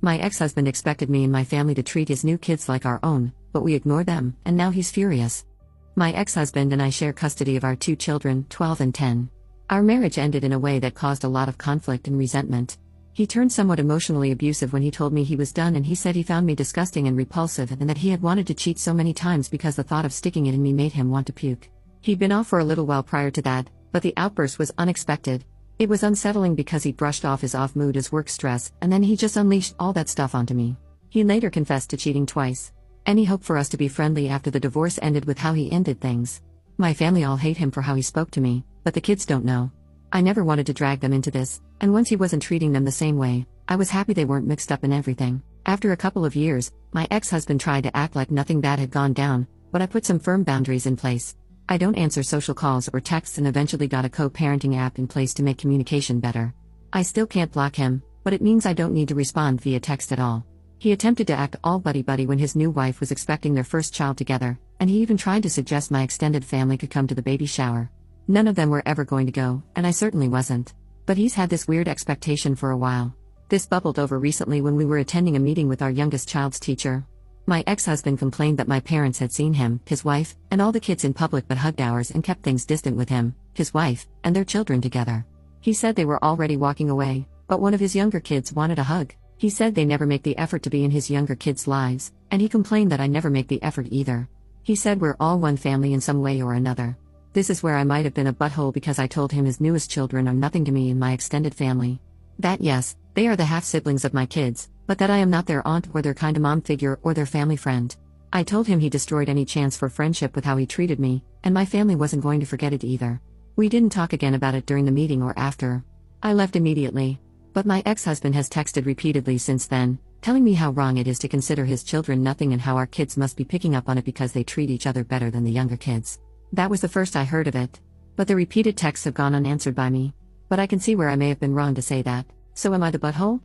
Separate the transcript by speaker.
Speaker 1: My ex-husband expected me and my family to treat his new kids like our own, but we ignored them, and now he's furious. My ex-husband and I share custody of our two children, 12 and 10. Our marriage ended in a way that caused a lot of conflict and resentment. He turned somewhat emotionally abusive when he told me he was done, and he said he found me disgusting and repulsive and that he had wanted to cheat so many times because the thought of sticking it in me made him want to puke. He'd been off for a little while prior to that, but the outburst was unexpected. It was unsettling because he brushed off his off mood as work stress, and then he just unleashed all that stuff onto me. He later confessed to cheating twice. Any hope for us to be friendly after the divorce ended with how he ended things. My family all hate him for how he spoke to me, but the kids don't know. I never wanted to drag them into this, and once he wasn't treating them the same way, I was happy they weren't mixed up in everything. After a couple of years, my ex-husband tried to act like nothing bad had gone down, but I put some firm boundaries in place. I don't answer social calls or texts and eventually got a co-parenting app in place to make communication better. I still can't block him, but it means I don't need to respond via text at all. He attempted to act all buddy-buddy when his new wife was expecting their first child together, and he even tried to suggest my extended family could come to the baby shower. None of them were ever going to go, and I certainly wasn't. But he's had this weird expectation for a while. This bubbled over recently when we were attending a meeting with our youngest child's teacher. My ex-husband complained that my parents had seen him, his wife, and all the kids in public but hugged ours and kept things distant with him, his wife, and their children together. He said they were already walking away, but one of his younger kids wanted a hug. He said they never make the effort to be in his younger kids' lives, and he complained that I never make the effort either. He said we're all one family in some way or another. This is where I might have been a butthole because I told him his newest children are nothing to me and my extended family. That yes, they are the half-siblings of my kids, but that I am not their aunt or their kind of mom figure or their family friend. I told him he destroyed any chance for friendship with how he treated me, and my family wasn't going to forget it either. We didn't talk again about it during the meeting or after. I left immediately. But my ex-husband has texted repeatedly since then, telling me how wrong it is to consider his children nothing and how our kids must be picking up on it because they treat each other better than the younger kids. That was the first I heard of it. But the repeated texts have gone unanswered by me. But I can see where I may have been wrong to say that. So am I the butthole?